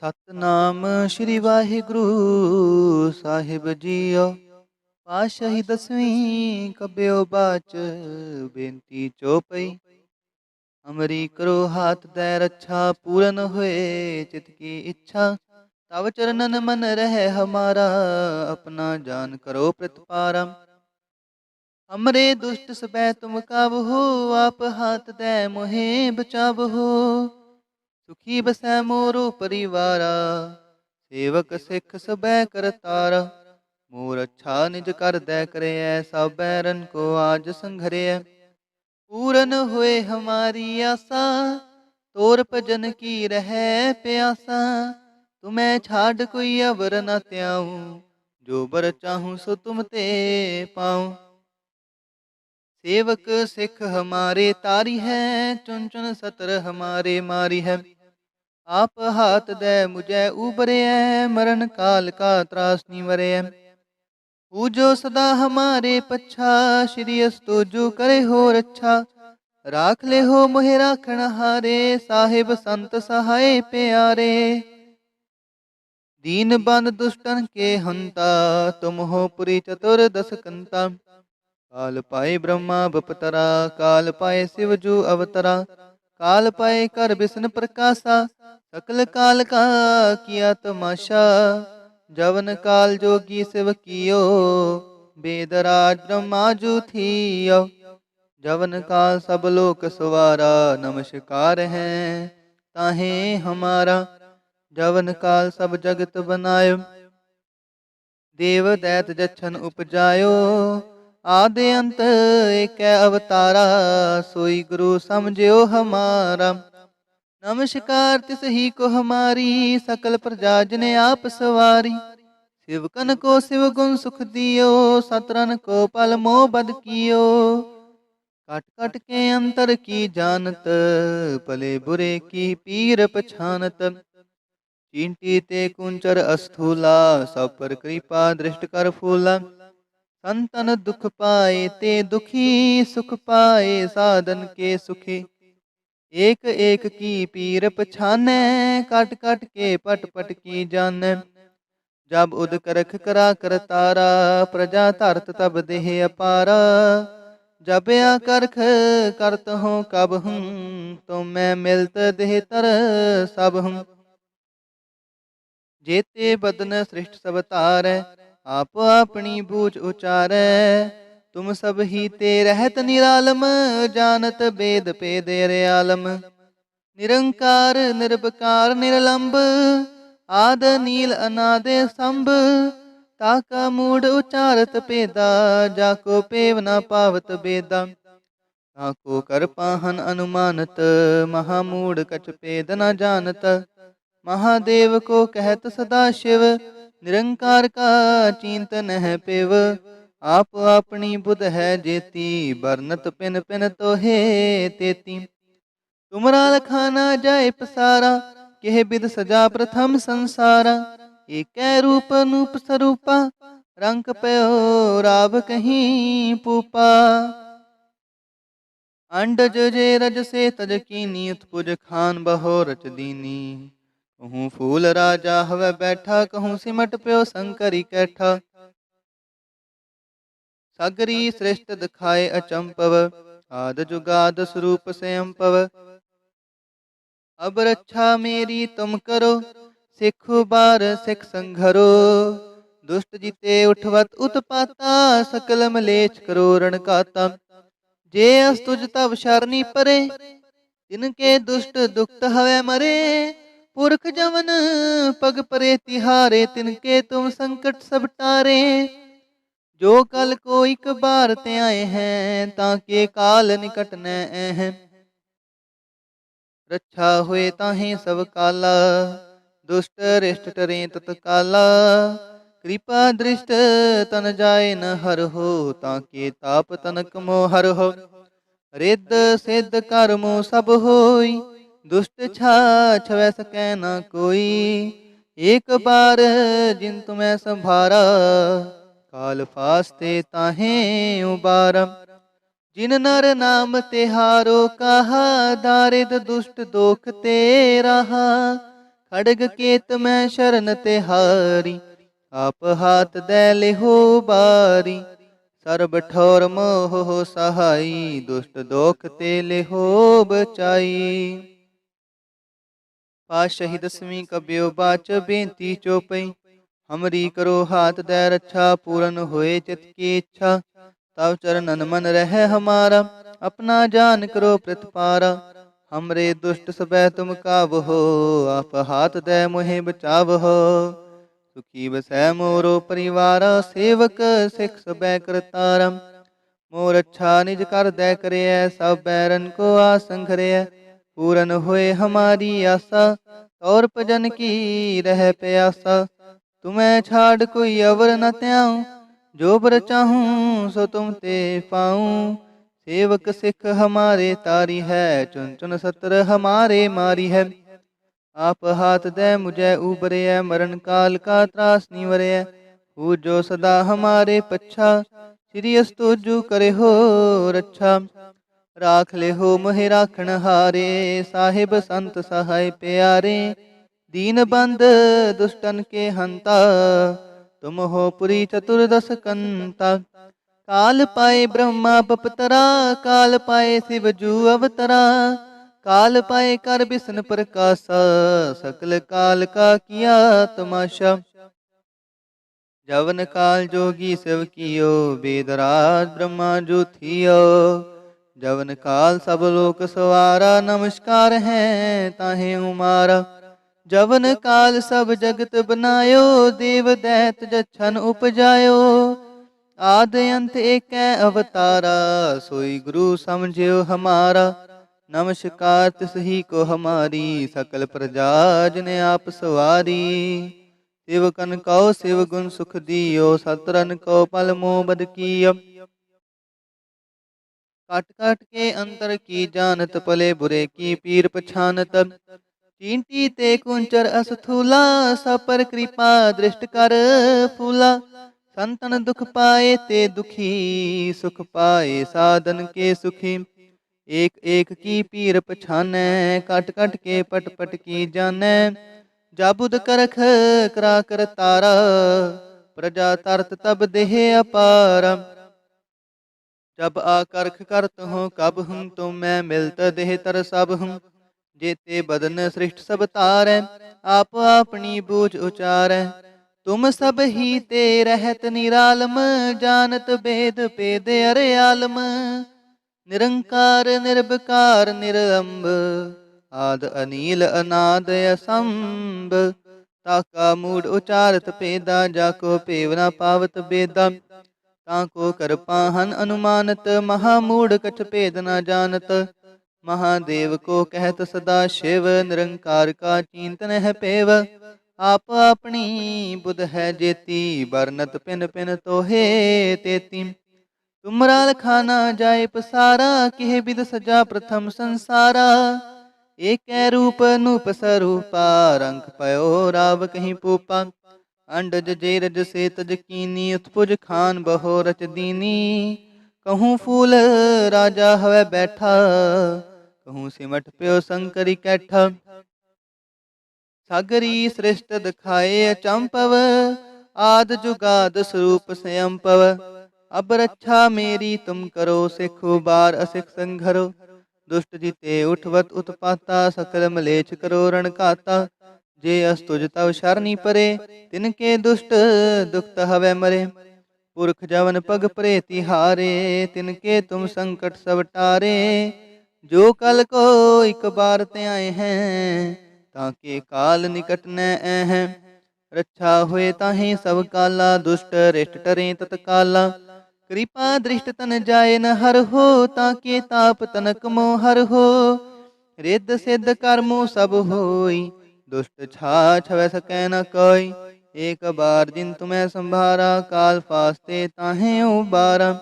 ਸਤਨਾਮ ਸ੍ਰੀ ਵਾਹਿਗੁਰੂ ਸਾਹਿਬ JIO. ਪਾਤਸ਼ਾਹੀ ਦਸਵੀਂ ਕਬਿਓ ਬਾਚ ਬੇਨਤੀ ਚੋਪਈ। ਅਮਰੀ ਕਰੋ ਹਾਥ ਦੈ ਰੱਛਾ, ਪੂਰਨ ਹੋਏ ਚਿਤ ਕੀ ਇੱਛਾ। ਤਵ ਚਰਨਨ ਮਨ ਰਹਿ ਹਮਾਰਾ, ਆਪਣਾ ਜਾਨ ਕਰੋ ਪ੍ਰਤਪਾਰਮ। हमरे दुष्ट सबै तुम काबहो, आप हाथ दे मोहे बचाबहो। सुखी बसै मोरो परिवारा, सेवक सिख सबै करतारा। मोर अच्छा निज कर दै करैयै, सब बैरन को आज संघरैयै। पूरन होए हमारी आसा, तोर भजन की रहै प्यासा। तुम्हें छाड़ कोई अवर न त्याऊं, जो बर चाहूं सो तुम ते पाऊं। सेवक सिख हमारे तारी है, चुन चुन सतर हमारे मारी है। आप हाथ दे मुझे उबरे है, मरण काल का त्रास निवरे है। पूजो सदा हमारे पच्छा, श्री अस्तोजो करे हो रच्छा। राख ले हो मोहे राखण हारे, साहिब संत सहाय प्यारे। दीन बंद दुष्टन के हंता, तुम हो पुरी चतुर दस कंता। काल पाए ब्रह्मा बपतरा, काल पाए शिव जू अवतरा। काल पाए कर बिसन प्रकाशा, सकल काल का किया तमाशा। जवन काल जोगी शिव कियो, बेदराज ब्रह्मा जू थियो। जवन काल सब लोक सवारा, नमस्कार है ताहे हमारा। जवन काल सब जगत बनायो, देव दैत जछन उपजायो। आदि अंत एक अवतारा, सोई गुरु समझियो हमारा। नमस्कार तिस ही को हमारी, सकल प्रजा जने आप सवारी। शिवकन को शिव गुण सुख दियो, सतरन को पल मोह बद कियो। कट कट के अंतर की जानत, भले बुरे की पीर पछानत। चींटी ते कुंचर अस्थूला, सब पर कृपा दृष्ट कर फूला। संतन दुख पाए ते दुखी, सुख पाए साधन के सुखी। एक एक की पीर पछानै, कट कट के पट पट की जानै। जब उद करख करा कर तारा, प्रजा धरत तब देह अपारा। जब या करख करत हो कब हूँ, तो मैं मिलत देह तर सब हूँ। जेते बदन सृष्ट सब तारै, आप अपनी बूझ उचारै। तुम सब ही ते रहत निरालम, जानत वेद भेद आलम। निरंकार निर्विकार निर्लंब, आद नील अनादि संभ। ताका मूढ़ उचारत पेदा, जाको पेव न पावत बेदा। ताको कर पाहन अनुमानत, महामूढ़ कछ पेद न जानत। महादेव को कहत सदा शिव, निरंकार का चिंतन है पिव। आप अपनी बुध है जेती, बरनत पिन पिन तो हे तेती। तुमरा लखाना जाए पसारा, केह बिद सजा प्रथम संसारा। एक रूप नूप स्वरूपा, रंग पयो राव कहीं पूपा। अंडज जे रज से तज कीनी, उत्पुज खान बहो रच दीनी। कहूँ फूल राजा हवै बैठा, कहूँ सिमट प्यो शंकर कैठा। सगरी श्रेष्ठ दिखाए अचंपव, आद जुगाद स्वरूप स्वयंपव। अब रक्षा मेरी तुम करो, सिखो बार सिख संघरो। दुष्ट जीते उठवत उत्पाता, सकल मलेच्छ करो रणकाता। जे अस्तुज तब शरणी परे, तिनके दुष्ट दुखत हवै मरे। पुरख जमन पग परे तिहारे, तिनके तुम संकट सब टारे। जो कल को एक बार ते आए हैं, ताके काल निकट न हैं। रक्षा हुए ताहे सब काला, दुष्ट रिष्ट टरे तत्काला। कृपा दृष्ट तन जाए न हर हो, ताके ताप तनक मोह हर हो। रिद्ध सिद्ध कर्मो सब होई, दुष्ट छा छवै सकै न कोई। एक बार जिन तुम्हें संभारा, काल फास्ते ताहे उबारा। जिन नर नाम तिहारो कहा, दारिद दुष्ट दोख ते रहा। खड़ग केत मैं शरण तिहारी, आप हाथ दे लेहो बारी। सर्ब ठोर मोह सहाई, दुष्ट दोख ते लेहो बचाई। पातशाही दसवीं कब्यो बाच बेनती चौपई, हमरी करो हाथ दे रक्षा, पूरन होए चित की इच्छा। तव चरणन मन रह हमारा, अपना जान करो प्रतिपारा। हमरे दुष्ट सबै तुम कावहो, आप हाथ दे मोहे बचावहो। सुखी बसै मोरो परिवारा, सेवक सिख सबै करतारा। मोर अच्छा निज कर दे करे, सब बैरन को आसन घरे। पूरन होए हमारी आशा, और भजन की रह प्यासा। तुम्हें छाड़ कोई अवर न त्याऊं, जो बर चाहूं सो तुम ते पाऊं। सेवक सिख हमारे तारी है, चुन चुन सत्र हमारे मारी है। आप हाथ दे मुझे उबरे, मरण काल का त्रास निवरे। हूँ जो सदा हमारे पच्छा, श्री अस्तुजु करे हो रक्षा। राख ले हो मोहि राखण हारे, साहिब संत सहाय प्यारे। दीन बंद दुष्टन के हंता, तुम हो पुरी चतुर्दश कंता। काल पाए ब्रह्मा बपतरा, काल पाए शिव जू अवतरा। काल पाए कर बिसन प्रकाशा, सकल काल का किया तमाशा। जवन काल जोगी शिव कियो, वेदराज ब्रह्मा जू थियो। जवन काल सब लोक सवारा, नमस्कार है ताहे उमारा। जवन काल सब जगत बनायो, देव दैत जछन उपजायो। आद अंत एक अवतारा, सोई गुरु समझियो हमारा। नमस्कार तिस ही को हमारी, सकल प्रजा जिने आप सवारी। शिव कन कौ शिव गुण सुख दियो, सतरन को पल मोह बद कियो। काट काट के अंतर की जानत, पले बुरे की पीर पछानत। चींटी ते कुंचर असथूला, सब पर कृपा दृष्ट कर फूला। संतन दुख पाए ते दुखी, सुख पाए साधन के सुखी। एक एक की पीर पछानै, कट कट के पट पट की जानै। जाबुद करख करा कर तारा, प्रजा तरत तब देह अपारा। जब आकर्ख करत हूँ कब हूँ, तुम मैं मिलत देह तर सब हूँ। जेते बदन सृष्ट सब तारै, आप अपनी बूझ उचारै। तुम सब ही ते रहत निरालम, जानत भेद भेद अरे आलम। निरंकार निर्विकार निरलंब, आद अनील अनाद असंभ। ताका मूड उचारत पेदा, जाको पेव न पावत बेदा। ताको कर पाहन अनुमानत, महामूढ़ कछ भेद न जानत। महादेव को कहत सदा शिव, निरंकार का चिंतन है पेव। आप अपनी बुध है जेती, बरनत पिन पिन तोहे तेती। तुमरा लखाना जाए पसारा, किह बिद सजा प्रथम संसारा। एक रूप नूप स्वरूपा, रंग पयो राव कहीं पूपा। अंडज जेरज से तज कीनी, उत्पुज खान बहो रच दीनी। कहूँ फूल राजा हवै बैठा, कहूँ सिमट प्यो शंकरी कैठा। सागरी सृष्ट दिखाए अचंपव, आद जुगाद स्वरूप स्वयंपव। अब रक्षा मेरी तुम करो, सिख उबार असिख संघरो। दुष्ट जिते उठवत उत्पाता, सकल मलेच्छ करो रण काता। जे अस्तुज तव शरणी परे, तिनके दुष्ट दुखत हवै मरे। पुरख जवन पग परे तिहारे, तिनके तुम संकट सब टारे। जो कल को एक बार ते आए हैं, ताके काल निकट न हैं। रक्षा हुए ताहि सब काला, दुष्ट रिष्ट टरे तत्काला। कृपा दृष्ट तन जाए न हर हो, ताके ताप तनक मोह हर हो। रिद्ध सिद्ध कर्मो सब होई, दुष्ट छाछ छवै सकै न कोई। एक बार जिन तुम्हें संभारा, काल फास्ते ताहे उबारा।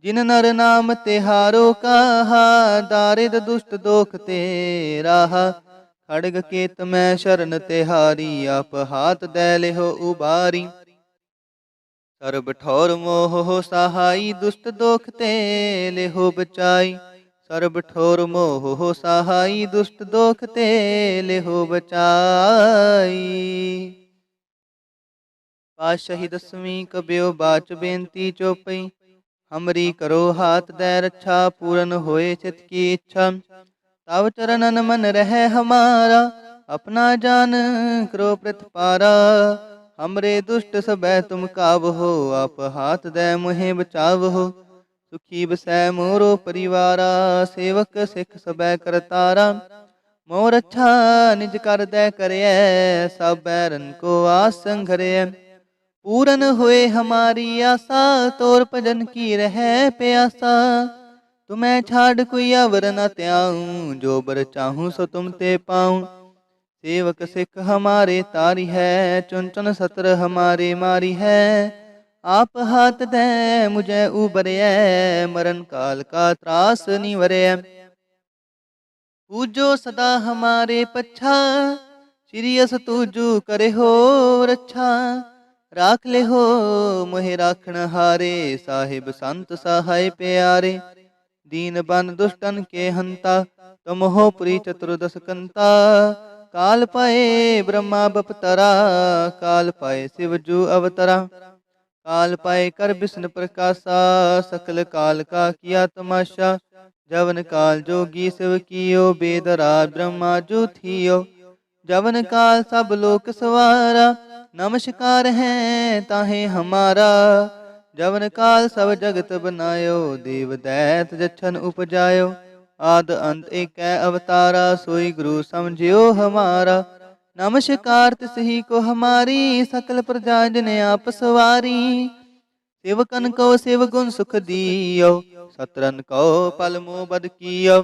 जिन नर नाम तिहारो कहा, दारिद दुष्ट दोख ते राहा। खड़ग केत मैं शरण तिहारी, आप हाथ दे लेहो उबारी। सर्ब ठौर मोह सहाई, दुष्ट दोख ते लेहो बचाई। ਸਰਬ ਠੋਰ ਮੋਹ ਸਹਾਈ, ਦੁਸ਼ਟ ਦੋਖ ਤੇ ਲਿਹੋ ਬਚਾਈ। ਪਾਤਸ਼ਾਹੀ ਦਸਵੀਂ ਕਬਿਓ ਬਾਚ ਬੇਨਤੀ ਚੋਪਈ, हमरी करो हाथ दे रक्षा, पूरन होए चित की इच्छा। तव चरणन मन रहे हमारा, अपना जान करो प्रतिपारा। हमरे दुष्ट सबै तुम कावहो, आप हाथ दे मुहे बचावहो। सुखी बसै मोरो परिवारा, सेवक सिख सबै करतारा। मोर अच्छा निज कर दे करिए, सब बैरन को आस संघरिए। पूरन हुए हमारी आशा, तोर भजन की रह प्यासा। तुम्हें छाड़ कोई अवर न त्याऊं, जो बर चाहूं सो तुम ते पाऊं। सेवक सिख हमारे तारी है, चुन चुन सतर हमारे मारी है। आप हाथ दे मुझे उबरिए, मरण काल का त्रास निवरे। पूजो सदा हमारे पच्छा, श्री अस तूजू करे हो रच्छा। राख ले हो मोहे राखण हारे, साहिब संत सहाय प्यारे। दीन बन दुष्टन के हंता, तुम हो पुरी चतुर्दश कंता। काल पाए ब्रह्मा बपतरा, काल पाए शिव जू अवतरा। काल पाए कर विष्णु प्रकाशा, सकल काल का किया तमाशा। जवन काल जोगी शिव कियो, वेद राज ब्रह्मा जू थियो। जवन काल सब लोक सवारा, नमस्कार है ताहे हमारा। जवन काल सब जगत बनायो, देव दैत जछन उपजायो। आद अंत एक अवतारा, सोई गुरु समझियो हमारा। नमस्कार तिसही को हमारी, सकल प्रजा जन आप सवारी। सेवकन को सेव गुण सुख दियो, सतरन को पल मोह बद कियो।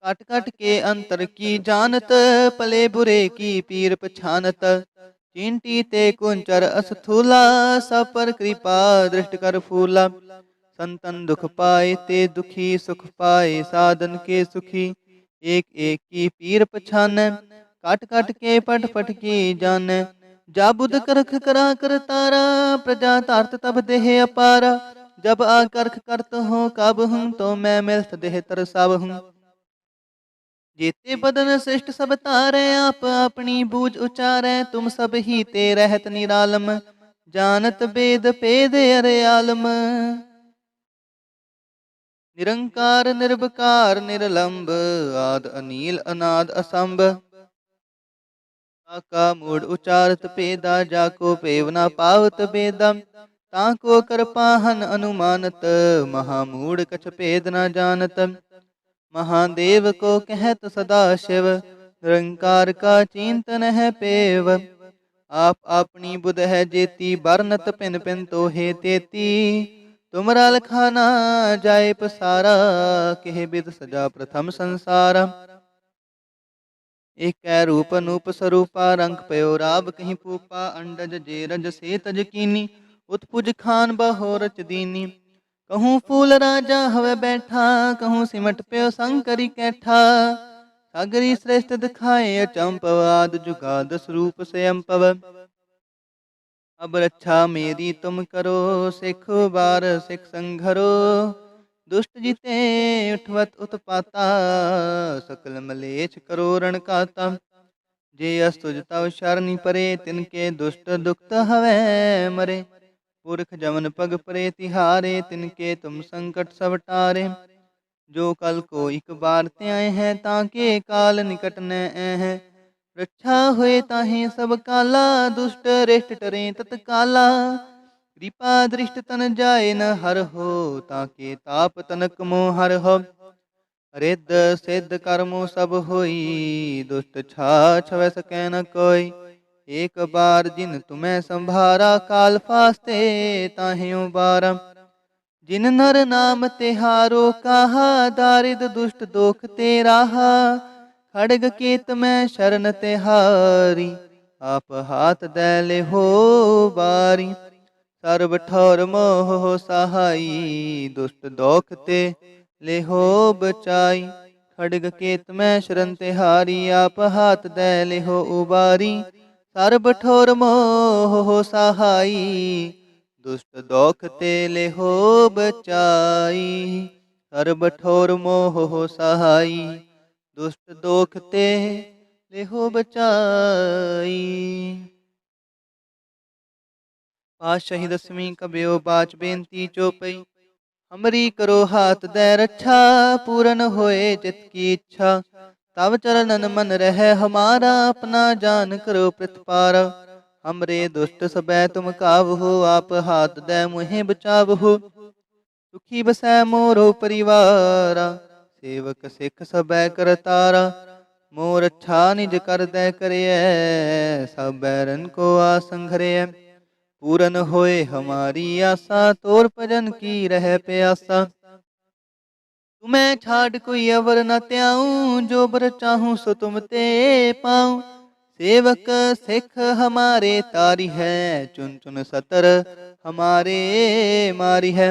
कट कट के अंतर की जानत, पले बुरे की पीर पछानत। चिंटी ते कुंचर अस्थूला, सब पर कृपा दृष्ट कर फूला। संतन दुख पाए ते दुखी, सुख पाए साधन के सुखी। एक एक की पीर पछान, काट काट के पट पट की जान। जाबुद करख करा कर तारा, प्रजा तारत तब देह अपारा। जब आकर्ख करत हो कब हूँ, तो मैं मिलत देह तरसाब हूँ। जेते बदन श्रेष्ठ सब तारे, आप अपनी बूझ उचारे। तुम सब ही ते रहत निरालम, जानत वेद पेद अरे आलम। निरंकार निर्विकार निरलंब, आद अनील अनाद असंभ। का मूड उचारत पेदा, जाको पेव ना पावत बेदा। ताको कर पाहन अनुमानत, महामूढ़ कछ भेद न जानत। महादेव को कहत सदा शिव, निरंकार का चिंतन है पेव। आप अपनी बुध है जेती, बरनत पिन पिन तो हे तेती। तुमरा लखाना जाए पसारा, कह बिद सजा प्रथम संसारा। एक रूप नूप स्वरूपा, रंग पयो राब कहीं पूपा। अंडज जेरज से तज कीनी, उत्पुज खान बहोरच दीनी। कहूँ फूल राजा हवे बैठा, कहूँ सिमट प्यो शंकरी कैठा। सागरी श्रेष्ठ दिखाए अचंपव, आद जुगाद स्वरूप स्वयंपव। अब रक्षा मेरी तुम करो, सिख बार सिख संघरो। दुष्ट जीते उठवत उत्पाता, सकल मलेच करो रण काता। जे अस्तुज तव शरणि परे, तिनके दुष्ट दुखत हवे मरे। पुरख जमन पग परे तिहारे, तिनके तुम संकट सब टारे। जो कल को एक बार त्याए हैं, ताके काल निकट न हैं। रक्षा हुए ताहे सब काला, दुष्ट रेष्ट टरे तत्काला। कृपा दृष्ट तन जाए न हर हो, ताके ताप तनक मोह हर हो। रिद्ध सिद्ध कर्मो सब होई, दुष्ट छा छवै सकै न कोई। एक बार जिन तुम्हें संभारा, काल फास्ते ताहे उबारा। जिन नर नाम तिहारो कहा, दारिद दुष्ट दोख ते राहा। खड़ग केत में शरण तिहारी, आप हाथ दे ले हो बारी। सर्व ठौर मोह सहाई, दुष्ट दोख ते ले हो बचाई। खड़ग केत में शरण तिहारी, आप हाथ दे ले हो उबारी। सर्ब ठोर मोह सहाई, दुष्ट दोख ते ले हो बचाई। ਸਰਬ ਠੋਰ ਮੋਹ ਸਹਾਈ, ਦੁਸ਼ਟ ਦੋਖ ਤੇ ਲਿਹੋ ਬਚਾਈ। ਪਾਤਸ਼ਾਹੀ ਦਸਵੀਂ ਕਬਿਓ ਬਾਚ ਬੇਨਤੀ ਚੋਪਈ, हमरी करो हाथ दे रक्षा, पूरन होए चित की इच्छा। तब चरणन मन रहे हमारा, अपना जान करो प्रतिपारा। हमरे दुष्ट सबै तुम काबहु, आप हाथ दे मुहे बचावहु। सुखी बसै मोरो परिवारा, सेवक सिख सबै करतारा। मोर अच्छा निज कर दे करिए, सब बैरन को आसंघरिए। पूरन होए हमारी आशा, तोर भजन की रह प्यासा। तुम्हें छाड़ कोई अवर न त्याऊं, जो बर चाहूं सो तुम ते पाऊं। सेवक सिख हमारे तारी है, चुन चुन सतर हमारे मारी है।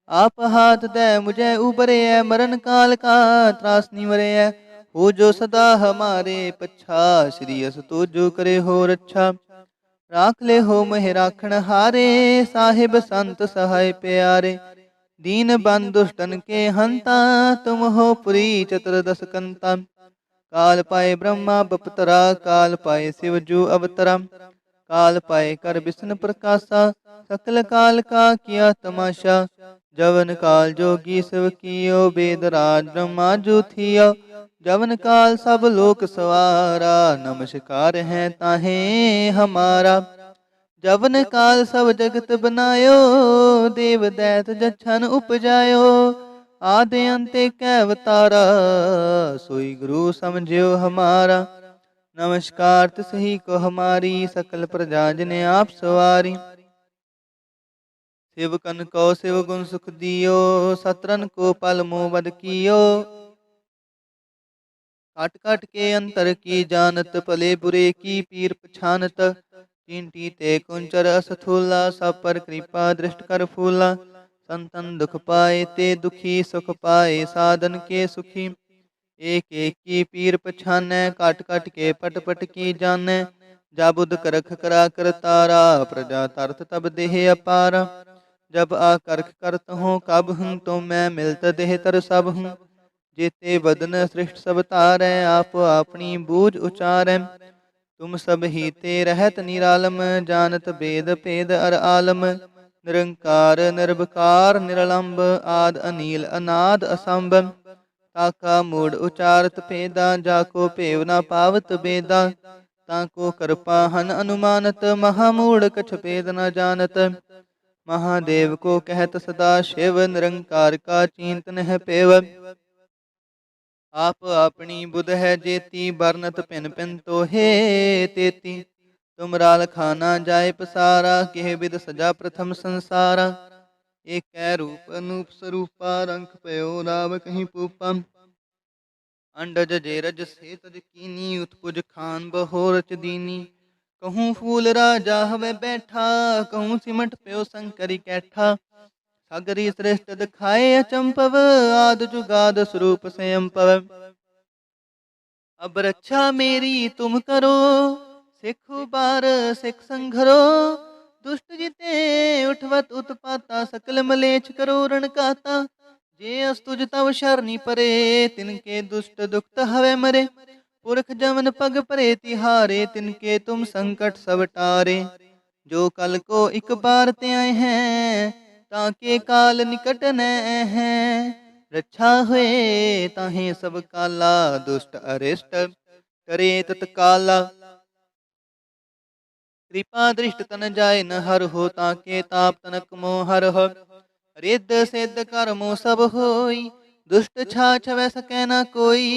आप हाथ दे मुझे उबरे है, मरण काल का त्रास निवरे है। हो जो सदा हमारे पच्छा, श्री अस तो जो करे हो रक्षा। राख ले हो मह राखण हारे, साहिब संत सहाय प्यारे। दीन बंधु दुष्टन के हंता, तुम हो पुरी चतुर्दश कंता। काल पाए ब्रह्मा बपतरा, काल पाए शिव जू अवतरा। काल पाए कर विष्णु प्रकाशा, सकल काल का किया तमाशा। जवन काल जोगी शिव कियो, वेद राज ब्रह्मा जू थियो। जवन काल सब लोक सवारा, नमस्कार है ताहे हमारा। जवन काल सब जगत बनायो, देव दैत जछन उपजायो। आदि अंते कै अवतारा, सोई गुरु समझियो हमारा। नमस्कार तिसही को हमारी, सकल प्रजा जिने आप सवारी। शिवकन को शिव गुण सुख दियो, सतरन को पल मोह बद कियो। काट काट के अंतर की जानत, भले बुरे की पीर पछानत। चींटी ते कुंचर असथूला, सब पर कृपा दृष्ट कर फूला। संतन दुख पाए ते दुखी, सुख पाए साधन के सुखी। एक एक की पीर पछानै, काट काट के पट पट की जानै। जाबुद करख करा कर तारा, प्रजा तरत तब देह अपारा। जब आ करख करत हूँ कब हूँ, तो मैं मिलत देह तर सब हूँ। जेते बदन सृष्ट सब तारै, आप अपनी बूझ उचारै। तुम सब ही ते रहत निरालम, जानत वेद भेद अर आलम। निरंकार निर्विकार निरलंब, आद अनील अनाद असंभ। ताका मूढ़ उचारत भेदा, जाको भेव न पावत बेदा। ताको कृपा हन अनुमानत, महामूढ़ कछ भेद न जानत। महादेव को कहत सदा शिव, निरंकार का चिंत नह पेव। आप अपनी बुध है जेती, बरनत पिन पिन तो हे तेती। तुम राल खाना जाय पसारा, केह विद सजा प्रथम संसारा। एक रूप अनूप स्वरूपा, रंख पयो राव कहीं पूपा। अंडज जेरज से तज कीनी, उत्पुज खान बहोरच दीनी। कहूँ फूल राजा हवे बैठा, कहूँ सिमट पयो शंकरी कैठा। सगरी श्रेष्ठ दिखाए अचंपव, आद जुगाद स्वरूप स्वयं पव। अब रक्षा मेरी तुम करो, सिख बार सिख संघरो। दुष्ट जिते उठवत उत्पाता, सकल मलेच्छ करो रण काता। जे अस्तुज तव शरणी परे, तिनके दुष्ट दुखत हवे मरे। पुरख जमन पग परे तिहारे, तिनके तुम संकट सब टारे। जो कल को एक बार ते आए हैं, ताके काल निकट न है। रक्षा हुए ताहे सब काला, दुष्ट अरिष्ट करे तत्काला। कृपा दृष्ट तन जाय न हर हो, ताके ताप तनक मोह हर हो। रिद्ध सिद्ध कर्मो सब होई, दुष्ट छाछ वै सकै न कोई।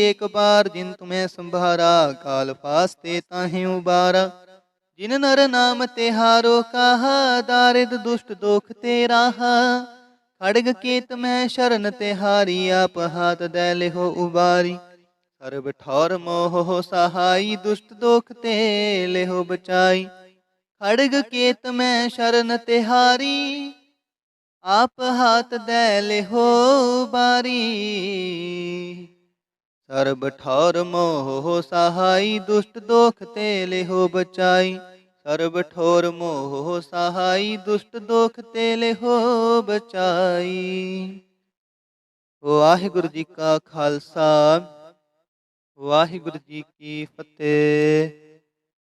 एक बार जिन तुम्हें संभारा, काल फास्ते ताहे उबारा। जिन नर नाम तिहारो कहा, दारिद दुष्ट दोख ते राहा। खड़ग केत में शरण तिहारी, आप हाथ दे लिहो उबारी। सर्ब ठौर मोह सहाई, दुष्ट दोख ते लिहो बचाई। खड़ग केत में शरण तिहारी, आप हाथ दे लिहो उबारी। सर्ब ठौर मोह सहाई, दुष्ट दोख ते लिहो बचाई। सर्ब ठोर मोह सहाई, दुष्ट दोख ते लिहो बचाई। ਵਾਹਿਗੁਰੂ ਜੀ ਕਾ ਖਾਲਸਾ ਵਾਹਿਗੁਰੂ ਜੀ ਕੀ ਫਤਿਹ।